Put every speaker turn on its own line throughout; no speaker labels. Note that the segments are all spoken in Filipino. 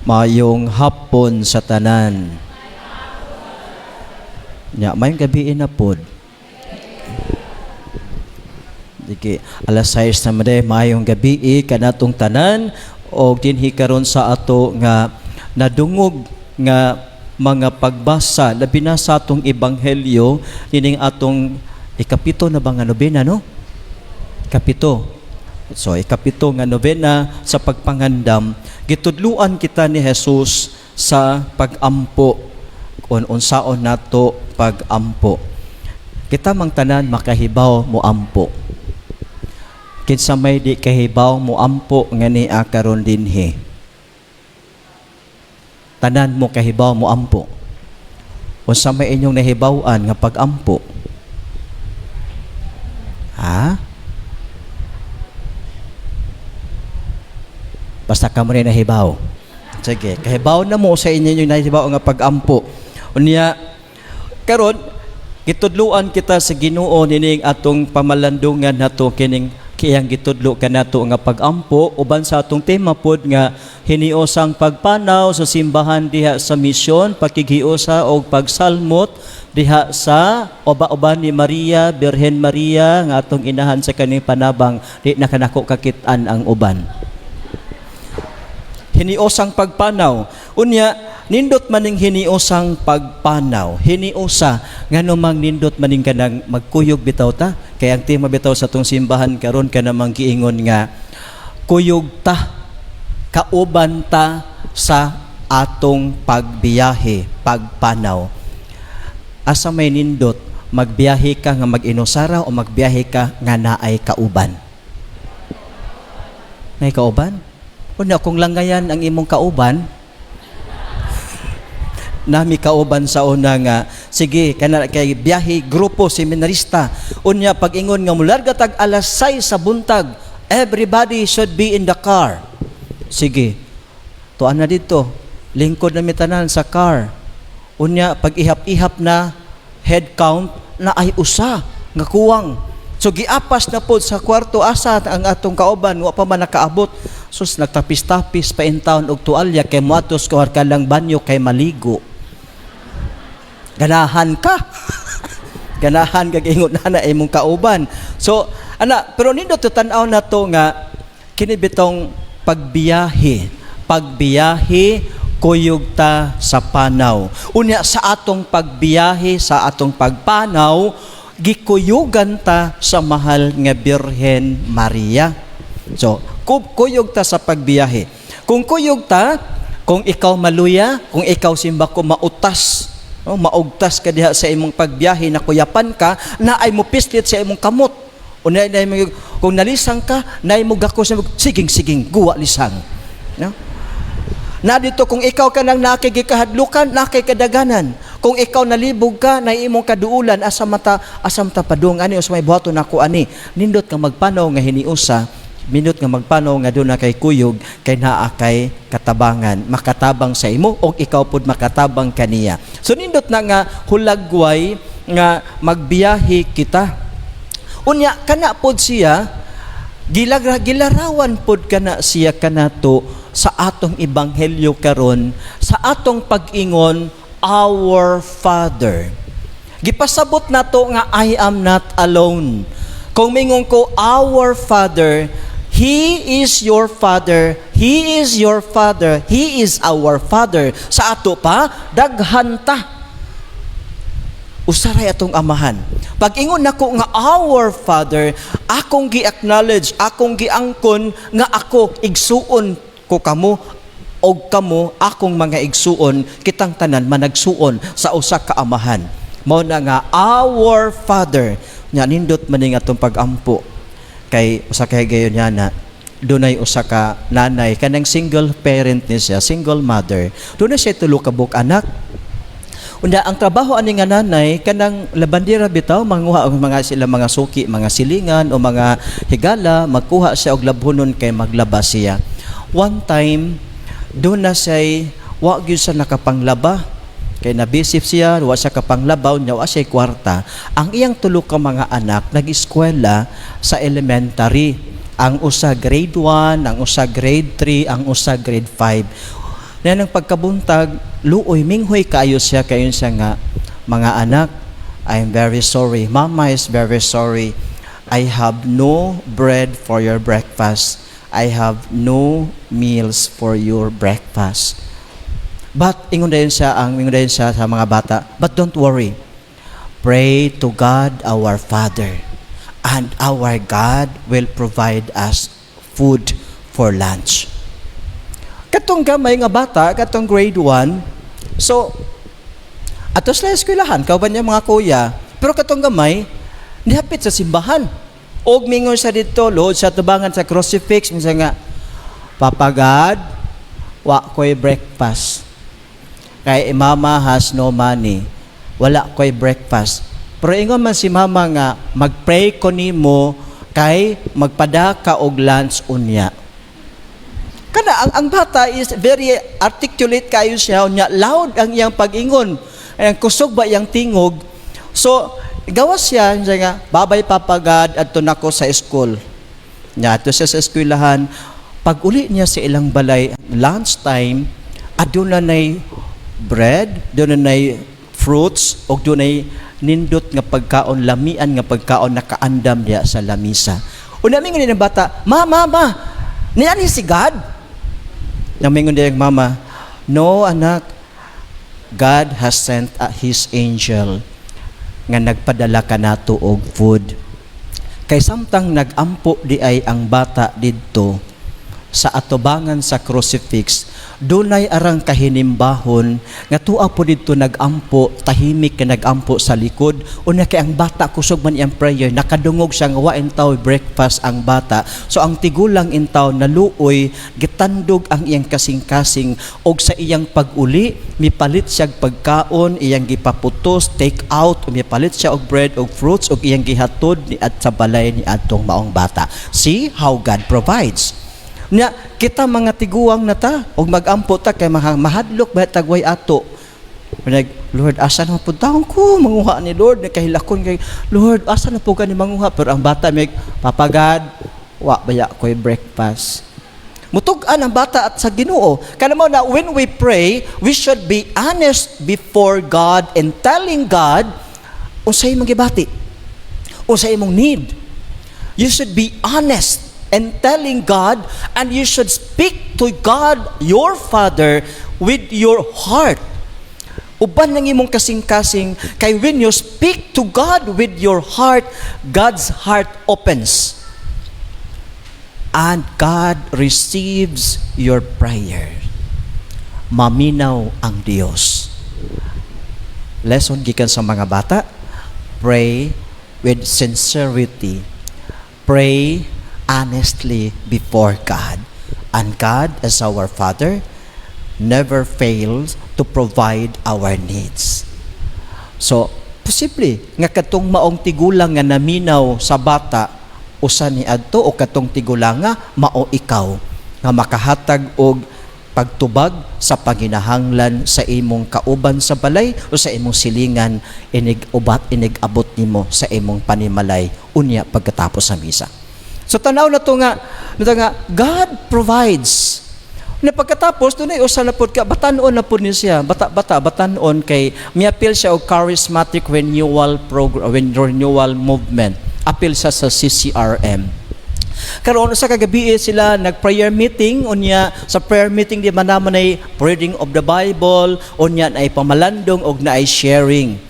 Mayong hapon sa tanan. Nya, mayong gabi na pod. Diki, alas 6 na made, mayong gabi kanatong tanan o dinhi karon sa ato nga nadungog nga mga pagbasa labi na sa atong ebanghelyo nining atong ikapito na ba nga nobena, no? Kapito. So, ikapito nga nobena sa pagpangandam, gitudluan kita ni Jesus sa pagampo, kung unsaon nato pagampo. Kita mang tanan makahibaw mo ampo. Kinsa may di kahibaw mo ampo nga ni karon dinhi. Tanan mo kahibaw mo ampo. Unsa may inyong nahibaw-an nga pagampo? Ha? Basta ka mo rin nahibaw. Sige, kahibaw na mo sa inyo yung nahibaw nga pagampo. Unya, karon gitudluan kita sa Ginoo nining atong pamalandungan nato kining kiyang gitudlo kanato nga pagampo uban sa atong tema pod nga hiniosang pagpanaw sa simbahan diha sa misyon, pakighiusa og pagsalmot diha sa uba-uban ni Maria, Birhen Maria nga atong inahan sa kaning panabang di na kanako kakit-an ang uban. Hiniosang pagpanaw. Unya, nindot maning hiniosang pagpanaw. Hiniusa, nga numang nindot maning kanang magkuyog bitaw ta. Kaya ang tema bitaw sa tong simbahan karon ka namang giingon nga, kuyog ta, kauban ta sa atong pagbiyahe, pagpanaw. Asa may nindot, magbiyahe ka nga mag-inusara o magbiyahe ka nga naay kauban? Naay kauban? Una, kung langayan ang imong kauban, nami kauban sa una nga, sige, kana kay biyahe, grupo, seminarista. Unya, pag-ingon nga mularga tag alas 6 sa buntag, everybody should be in the car. Sige, tuan na dito, lingkod na mitanan sa car. Unya, pag ihap-ihap na, head count, na ay usa, nga kuwang. So, giapas na po sa kwarto, asa ang atong kauban, wa pa man nakaabot. Sus, nagtapis-tapis pa in town og tualya kay muatos ko ka lang banyo kay maligo. Ganahan ka. Ganahan ka ingon na imong kauban. So, pero nindot to tan-aw na to nga kini bitong pagbiyahe. Pagbiyahe kuyog ta sa panaw. Unya sa atong pagbiyahe, sa atong pagpanaw, gikuyugan ta sa mahal nga Birhen Maria. So, kuyog ta sa pagbiyahe. Kung kuyog ta, kung ikaw maluya, kung ikaw simba ko mautas, maugtas ka diha sa imong pagbiyahe, na kuyapan ka, na ay mo pislit sa imong kamot. O kung nalisang ka, na ay mo gako sa siging, guwa lisang. No? Na dito, kung ikaw ka nang nakikikahadlukan, nakikadaganan. Kung ikaw nalibog ka, na imong kaduulan, asam ta padung, ani, os may buhato na ko, ani, nindot ka magpanaw nga hiniusa, minut nga magpanaw nga doon na kay kuyog, kay naa kay katabangan, makatabang sa imo, o ikaw pod makatabang kaniya. So nindot na nga hulagway nga magbiyahe kita. Unya, kana pod siya, gilarawan pod kana siya kanato sa atong ebanghelyo karon, sa atong pag-ingon, Our Father. Gipasabot nato nga I am not alone. Kung mingon ko, Our Father, He is your Father, He is your Father, He is our Father. Sa ato pa, daghanta. Usaray atong amahan. Pag ingon nako nga Our Father, akong gi-acknowledge, akong giangkon nga ako igsuon ko kamo, og kamo akong mga igsuon, kitang tanan managsuon sa usa ka amahan. Mao na nga Our Father. Nya nindot man ning atong pagampo. Kay usa kay gayon yana, dunay usa ka nanay kanang single parent ni siya, single mother. Dunay siya tulo ka buk anak. Unda ang trabaho ani nga nanay kanang labandera bitaw, manguha og mga sila mga suki, mga silingan o mga higala, magkuha siya og labhonon kay maglaba siya. One time doon na siya wa gyud sa nakapanglaba. Kay nabisip siya, wa siya kapanglabaw niya, wa siya kwarta. Ang iyang tulo ka mga anak nag-eskwela sa elementary. Ang usa grade 1, ang usa grade 3, ang usa grade 5. Na ng pagkabuntag, luoy, minghoy kayo siya nga, mga anak, I'm very sorry. Mama is very sorry. I have no bread for your breakfast. I have no meals for your breakfast. But ingon dayon siya sa mga bata, but don't worry. Pray to God our Father, and our God will provide us food for lunch. Katong gamay nga bata, katong grade 1, so atos na eskwelahan, kauban niya mga kuya, pero katong gamay, nihapit sa simbahan. Og mingon sa dito, load sa tubangan sa crucifix, minsan nga, Papa God, wa ko'y breakfast. Kay mama has no money, wala ko'y breakfast. Pero ingon man si mama nga, magpray ko nimo kay magpadaka og lunch unya. Kana ang bata is very articulate kayo siya, unya loud ang iyang pag-ingon. Ang kusog ba iyang tingog. So, gawas siya nga, babay papagad adto nako sa school. Nya ato siya sa eskwelahan. Pag uli niya sa ilang balay, lunchtime, aduna nay bread, aduna nay fruits, og dunay nindot nga pagkaon, lamian nga pagkaon nakaandam diya sa lamisa. Una mingon ni bata, mama, niani si God? Nang mingon diya mama, no anak, God has sent His angel nga nagpadala ka nato og food. Kay samtang nagampo di ay ang bata didto sa atubangan sa crucifix, dunay arang kahinimbahon nga tuwa po didto nagampo, tahimik ka nagampo sa likod. Una kay ang bata kusog man iyang prayer, nakadungog siya nga wa intaw breakfast ang bata. So ang tigulang intaw naluoy, gitandog ang iyang kasing-kasing og sa iyang pag-uli, mipalit siya pagkaon, iyang gipaputos, take out, mipalit siya og bread og fruits og iyang gihatod ni at sa balay ni adtong maong bata. See how God provides. Nya kita mga tiguang na ta og magampo ta kay mahadlok ba tagway ato. Lord, asa na pud taon ko manguha ni Lord, nakahilakon kay Lord, asa na po ka ni manguha, pero ang bata may papagad wa baya ko'y breakfast. Mutug-an ang bata at sa Ginoo. Kana mo na when we pray, we should be honest before God and telling God unsay imong gibati, unsay imong need. You should be honest and telling God, and you should speak to God, your Father, with your heart. Uban ng imong kasing-kasing, kay when you speak to God with your heart, God's heart opens. And God receives your prayer. Maminaw ang Dios. Lesson gikan sa mga bata, pray with sincerity. Pray honestly before God. And God, as our Father, never fails to provide our needs. So, posible nga katong maong tigulang nga naminaw sa bata, usa ni adto o katong tigulang nga mao ikaw nga makahatag og pagtubag sa panginahanglan sa imong kauban sa balay o sa imong silingan, inig abot nimo sa imong panimalay unya pagkatapos sa misa. So tanaw na to nga God provides. Na pagkatapos doon ay usa na pud ka batanon na pud niya batanon kay miapil siya og charismatic renewal program, renewal movement. Apil siya sa CCRM. Karon sa kagabi sila nag-prayer meeting, unya sa prayer meeting di man naman ay reading of the Bible, unya ay pamalandong og na ay sharing.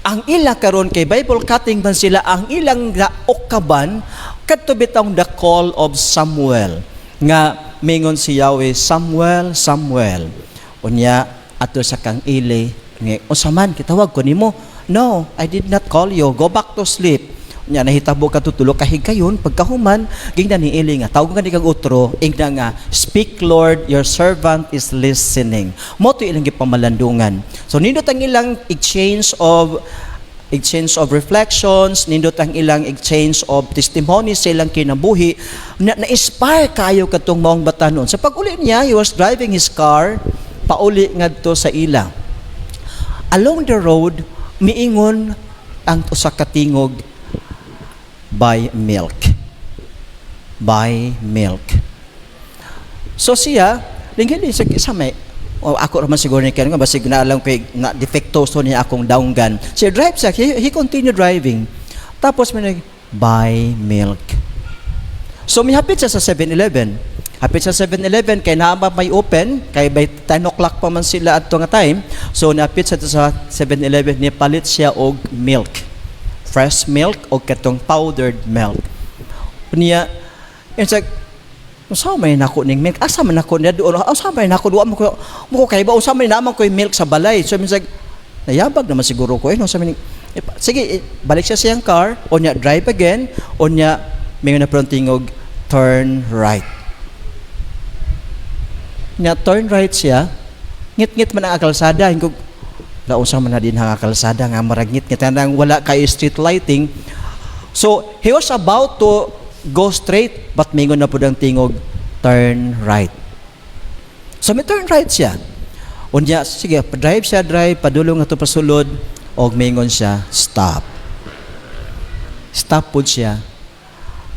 Ang ila karon kay Bible cutting man sila, ang ilang okaban kadto bitong the call of Samuel nga mingon si Yahweh, Samuel, Samuel. Unya ato sa kang ili nga usaman kitawag ko nimo. No, I did not call you. Go back to sleep. Nya nahitabo ka tutulo kahigayon pagkahuman gingna ni Eli nga tawag nga ni kag utro ingna nga speak Lord, your servant is listening. Mo to ilang gipamalandungan. So nindot ang ilang exchange of reflections, nindot ang ilang exchange of testimonies sa ilang kinabuhi, na-inspire kayo katong maong batanon. Sa pag-uli niya, he was driving his car, pauli ngadto sa ila. Along the road, miingon ang usa ka tingog, buy milk. Buy milk. So siya, lingkili sa may, O ako raman siguro ni Ken nga basig na alam ko na defectoso niya akong daunggan. Siya drive siya, he continued driving. Tapos may buy milk. So may hapit siya sa 7-Eleven. Hapit sa 7-Eleven kay naama may open, kay by 10 o'clock pa man sila adto nga time. So napit siya sa 7-Eleven, ni palit siya og milk. Fresh milk o katong powdered milk. Niya, it's like, usa may nako ning milk, asa man nako niya doon, usa may nako duwa mo ko kay ba usa may naman ko milk sa balay. So it's like, nayabag naman siguro ko no sa sige, balik siya sa iyang car, o niya drive again, o niya may na prontingog turn right. Niya turn right siya, ngit-ngit man ang kalsada, hingkog lausa man na din ang kalsada nga maragngit-ngit nang wala kay street lighting. So he was about to go straight, but mingon na pud ang tingog turn right. So may turn right siya. Unya sige, drive siya, padulong ato pasulod, og mingon siya stop. Stop pud siya.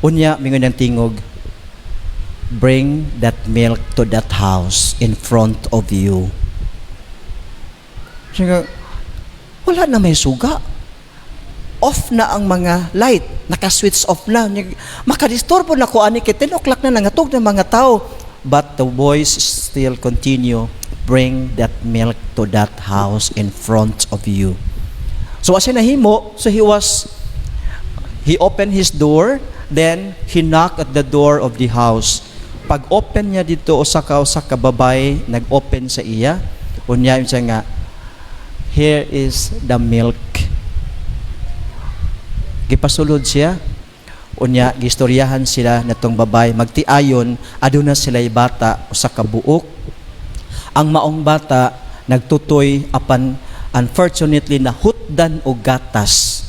Unya mingon ang tingog, bring that milk to that house in front of you. Sige, wala na may suga. Off na ang mga light, naka-switch off na. Makadisturbo na ko ani kay 10 o'clock na nangatog ng mga tao. But the voice still continue, bring that milk to that house in front of you. So as nahimo, so he opened his door, then he knocked at the door of the house. Pag open niya dito, usa ka babay nag-open sa iya. Unya siya nga, here is the milk. Gipasulod siya, unya gistoryahan sila natong babay, magtiayon aduna sila'y bata usa ka buok. Ang maong bata nagtutoy apan unfortunately nahutdan og gatas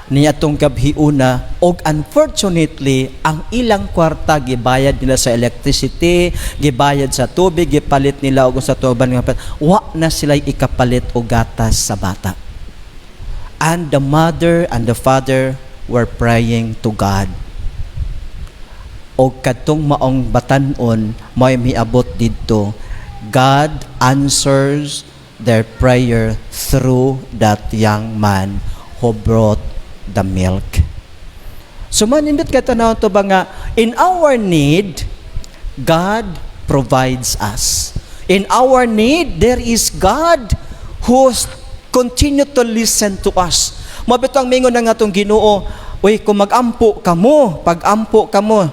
niya tong gabhiuna, og unfortunately ang ilang kwarta gibayad nila sa electricity, gibayad sa tubig, gipalit nila og sa tuban nga wa na sila ikapalit og gatas sa bata. And the mother and the father were praying to God. O kadtong maong batanon, may miabot dito, God answers their prayer through that young man who brought the milk. So manindot ka tanaw to ba nga, in our need, God provides us. In our need, there is God who's continue to listen to us. Mabitang mingon na nga itong Ginoo, uy, kung mag-ampo kamo, pag-ampo kamo,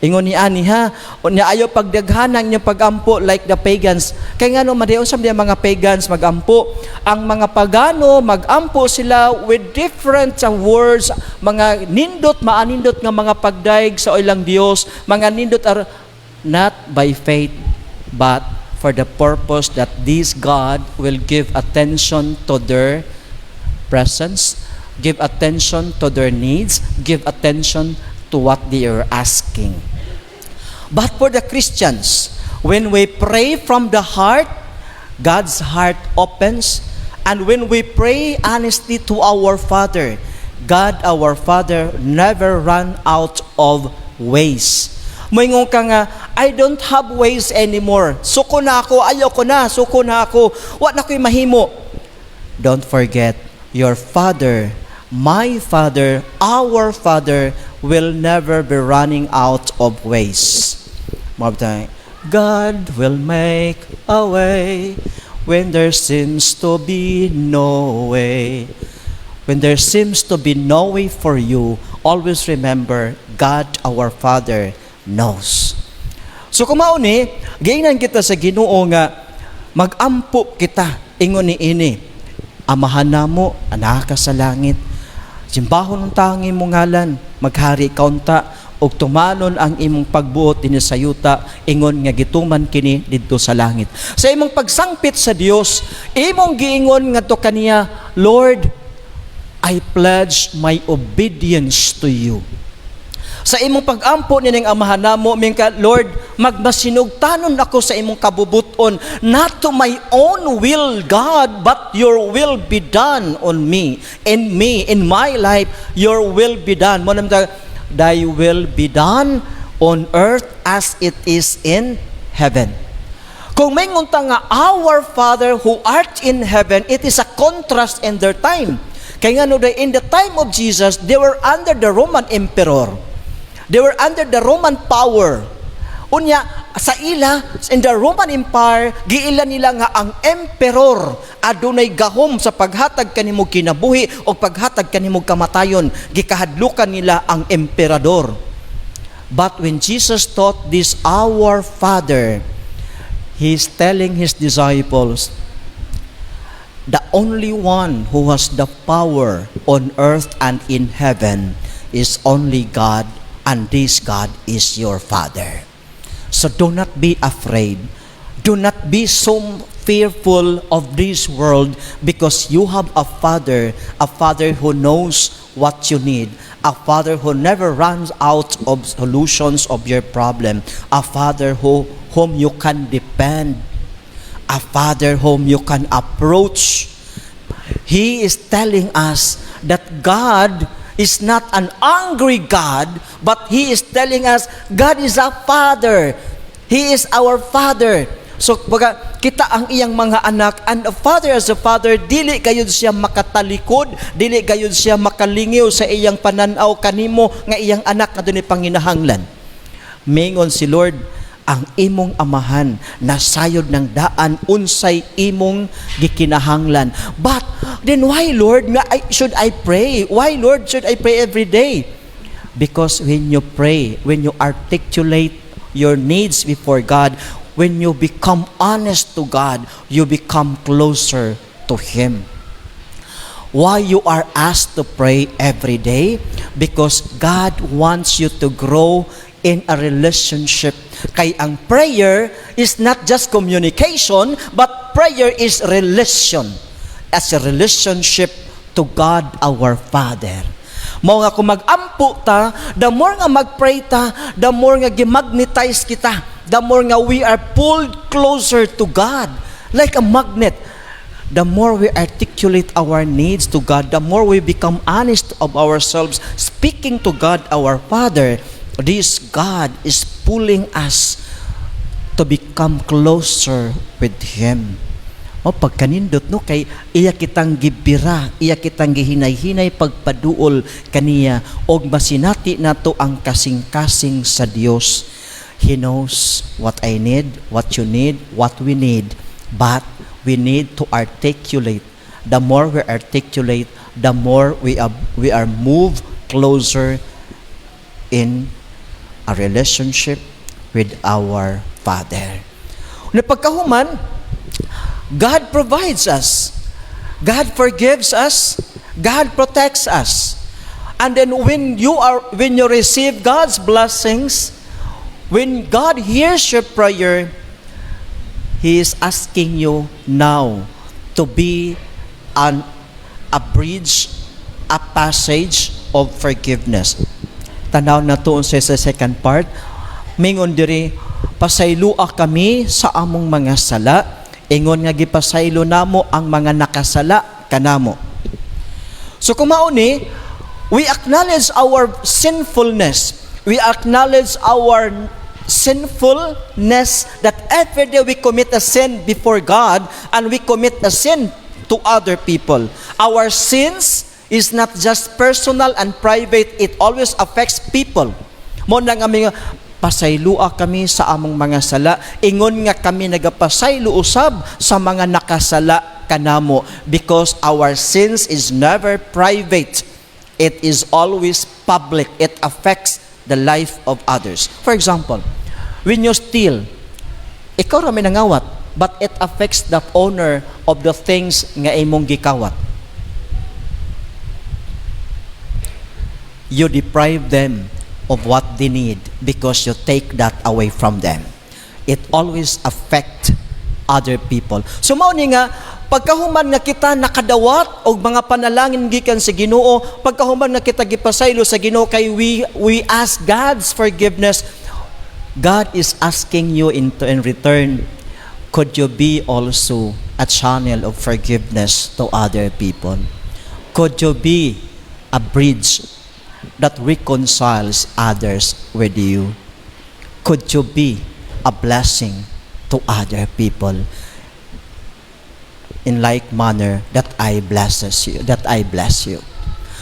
ingon ni ani ha, o niya ayaw pagdaghanan niya pag-ampo like the pagans. Kaya nga no, madayon sa mga pagans mag-ampo. Ang mga pagano, mag-ampo sila with different words, mga nindot, maanindot nga mga pagdaig sa ilang Dios, mga nindot are not by faith, but for the purpose that this God will give attention to their presence, give attention to their needs, give attention to what they are asking. But for the Christians, when we pray from the heart, God's heart opens, and when we pray honestly to our Father, God our Father never run out of ways. Moingon ka nga, I don't have ways anymore. Suko na ako, ayoko na, suko na ako. Wa na ko'y mahimo. Don't forget, your Father, my Father, our Father will never be running out of ways. God will make a way when there seems to be no way. When there seems to be no way for you, always remember, God our Father knows. So kumao ni, giingnan kita sa Ginoo nga magampo kita ingon ni ini. Amahan namo anak ka sa langit. Simbahon ng tangi mong ngalan, maghari kaunta og tumanon ang imong pagbuot dinhi sa yuta, ingon nga gituman kini didto sa langit. Sa imong pagsangpit sa Dios, imong giingon ngadto kaniya, Lord, I pledge my obedience to you. Sa imong pag-ampo nining amahan namo, mingka, Lord, magmasinugtanon ako sa imong kabubuton, not to my own will, God, but your will be done on me, in my life, your will be done. Thy will be done on earth as it is in heaven. Kung may ngunta nga, our Father who art in heaven, it is a contrast in their time. Kaya nga no, in the time of Jesus, they were under the Roman emperor. They were under the Roman power. Unya, sa ila, in the Roman Empire, giila nila nga ang emperor adunay gahom sa paghatag kanimo kinabuhi o paghatag kanimo kamatayon. Gikahadlukan nila ang emperador. But when Jesus taught this, our Father, He's telling His disciples, the only one who has the power on earth and in heaven is only God, and this God is your Father. So do not be afraid. Do not be so fearful of this world, because you have a Father who knows what you need, a Father who never runs out of solutions of your problem, a Father whom you can depend, a Father whom you can approach. He is telling us that God is not an angry God, but He is telling us God is a Father. He is our Father. So, baga, kita ang iyang mga anak, and a father as a father, dili gayud siya makatalikod, dili gayud siya makalingiw sa iyang pananaw kanimo nga iyang anak na dunay panginahanglan. Mingon si Lord, ang imong amahan nasayod ng daan unsay imong gikinahanglan. But then why, Lord, should I pray? Why, Lord, should I pray every day? Because when you pray, when you articulate your needs before God, when you become honest to God, you become closer to Him. Why you are asked to pray every day? Because God wants you to grow in a relationship. Kay ang prayer is not just communication, but prayer is relation. As a relationship to God our Father. Mao nga kung mag-ampo ta, the more nga mag-pray ta, the more nga gimagnetize kita, the more nga we are pulled closer to God like a magnet. The more we articulate our needs to God, the more we become honest of ourselves, speaking to God our Father. This God is pulling us to become closer with Him. O pagkanindot no, kay iya kitang gibira, iya kitang gihinay-hinay pagpaduol kaniya, og masinati nato ang kasing-kasing sa Dios. He knows what I need, what you need, what we need, but we need to articulate. The more we articulate, the more we are moved closer in a relationship with our Father. Pagkahuman, God provides us. God forgives us. God protects us. And then when you receive God's blessings, when God hears your prayer, He is asking you now to be a bridge, a passage of forgiveness. Tanaw na to sa second part. Mingon diri, pasaylua kami sa among mga sala, ingon nga gipasaylo namo ang mga nakasala kanamo. So kumauni, we acknowledge our sinfulness. We acknowledge our sinfulness that every day we commit a sin before God and we commit a sin to other people. Our sins is not just personal and private, it always affects people. Mo nang aming pasaylua kami sa among mga sala, ingon nga kami nagapasaylo usab sa mga nakasala kanamo, because our sins is never private, it is always public. It affects the life of others. For example, when you steal, ikaw ra may nangawat, but it affects the owner of the things nga imong gikawat. You deprive them of what they need because you take that away from them. It always affect other people. So mao ni nga, pagkahuman nga kita nakadawat og mga panalangin gikan sa Ginoo, pagkahuman nga kita gipasaylo sa Ginoo, kay we ask God's forgiveness. God is asking you in return, could you be also a channel of forgiveness to other people? Could you be a bridge that reconciles others with you? Could you be a blessing to other people in like manner that I bless you.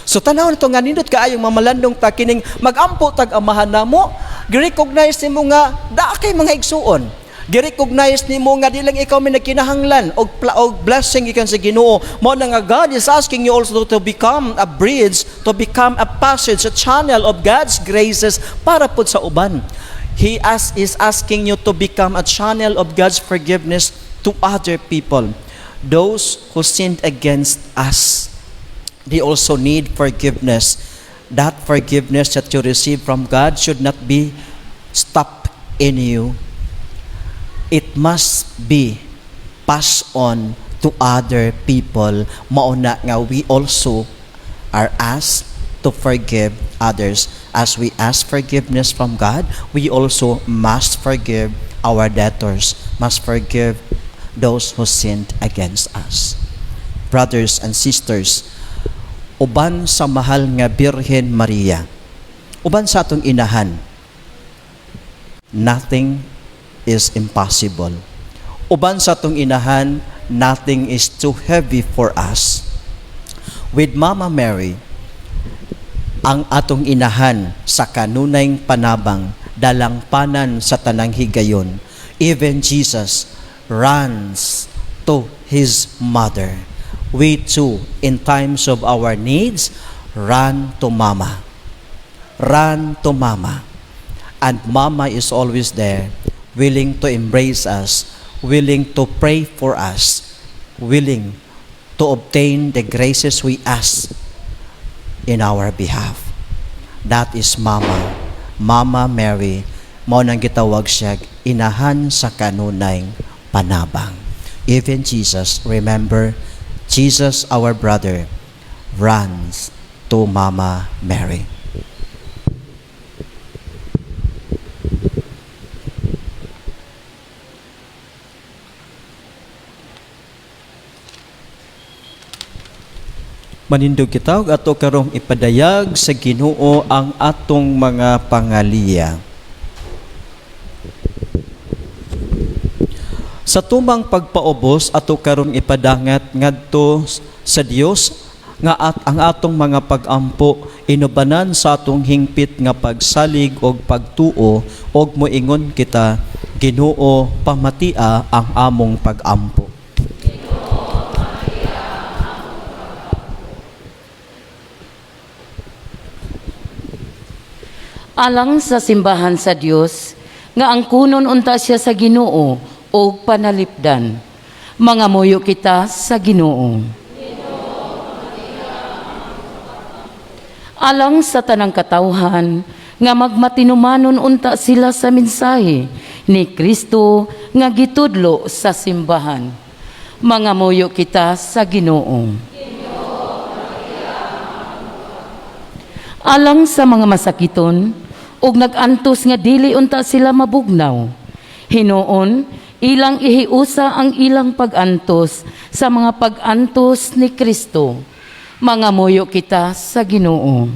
So tanaw nito nga nindot kaayong mamalandong ta kining magampo tag amahan namo, gi-recognize nimo nga daa kay mga igsuon. Gi-recognize nimo nga di lang ikaw may nagkinahanglan og blessing ikan sa Ginoo. Mao na nga God is asking you also to become a bridge, to become a passage, a channel of God's graces para pud sa uban. He is asking you to become a channel of God's forgiveness to other people. Those who sinned against us, they also need forgiveness. That forgiveness that you receive from God should not be stopped in you. It must be passed on to other people. Mauna nga we also are asked to forgive others. As we ask forgiveness from God, we also must forgive our debtors, must forgive those who sinned against us. Brothers and sisters, uban sa mahal nga Birhen Maria, uban sa atong inahan, nothing is impossible. Uban sa atong inahan, nothing is too heavy for us. With Mama Mary, ang atong inahan sa kanunayng panabang, dalangpanan sa tanang higayon. Even Jesus runs to His mother. We too, in times of our needs, run to Mama. Run to Mama. And Mama is always there, willing to embrace us, willing to pray for us, willing to obtain the graces we ask in our behalf. That is Mama. Mama Mary, mao nang gitawag siya inahan sa kanunayng panabang. Even Jesus, remember, Jesus, our brother, runs to Mama Mary. Manindog kita ato karong ipadayag sa Ginoo ang atong mga pangaliya. Sa tumang pagpaubos ato karong ipadangat ngadto sa Dios nga ang atong mga pagampo inubanan sa atong hingpit nga pagsalig og pagtuo og moingon kita, Ginoo, pamatia ang among pagampo.
Alang sa simbahan sa Dios nga ang kunon unta siya sa Ginoo o panalipdan. Mga muyo kita sa Ginoo. Alang sa tanang katawhan nga magmatinumanon unta sila sa mensahe ni Kristo nga gitudlo sa simbahan. Mga muyo kita sa Ginoo. Alang sa mga masakiton ug nagantos nga dili unta sila mabugnaw. Hinuon, ilang ihiusa ang ilang pagantos sa mga pagantos ni Kristo. Mga muyo kita sa Ginoo.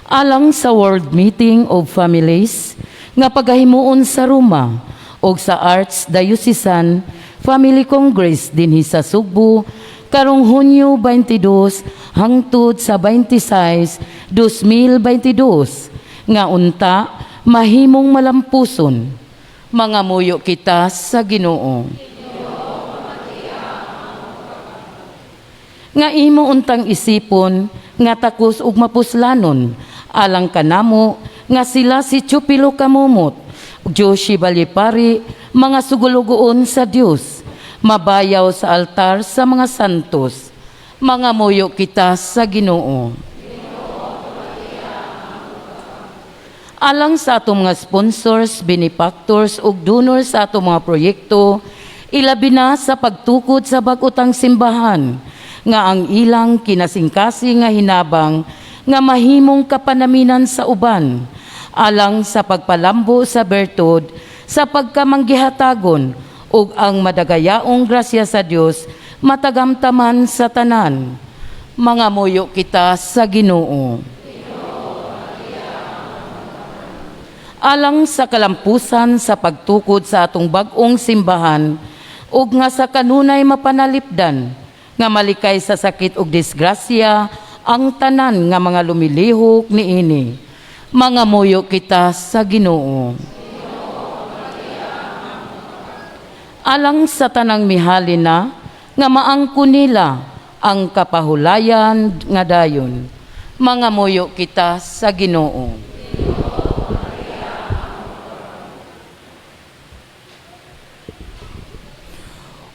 Alang sa World Meeting of Families nga pagahimuon sa Roma o sa Archdiocesan Family Congress dinhi sa Sugbo karong Hunyo 22 hangtod sa 26, 2022 nga unta mahimong malampuson. Mga muyo kita sa Ginoo. Nga imo untang isipon nga takos ug mapuslanon alang kanamo nga sila si Chupilo Kamumot, Joshi Balipari, mga sugulugoon sa Dios, mabayaw sa altar sa mga santos. Mga muyo kita sa Ginoo. Alang sa atong mga sponsors, benefactors ug donors sa atong mga proyekto, ilabi na sa pagtukod sa bag-otang simbahan nga ang ilang kinasingkasi nga hinabang nga mahimong kapanaminan sa uban, alang sa pagpalambo sa bertod sa pagkamanggihatagon ug ang madagayaong grasya sa Dios matagamtaman sa tanan. Mga muyo kita sa Ginoo. alang sa kalampusan sa pagtukod sa atong bag-ong simbahan ug nga sa kanunay mapanalipdan nga malikay sa sakit ug disgrasya ang tanan nga mga lumilihok niini. Mangamuyo kita sa Ginoo. Alang sa tanang mihalin na nga maangkon nila ang kapahulayan nga dayon. Mangamuyo kita sa Ginoo.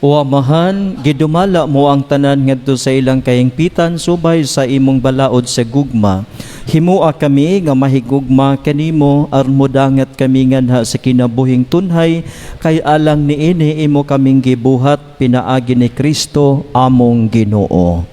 O Amahan, gidumala mo ang tanan ngadto sa ilang kahingpitan subay sa imong balaod sa gugma. Himua kami nga mahigugma kanimo aron modangat kami nganha sa kinabuhing tunhay kay alang niini imo kaming gibuhat pinaagi ni Kristo among Ginoo.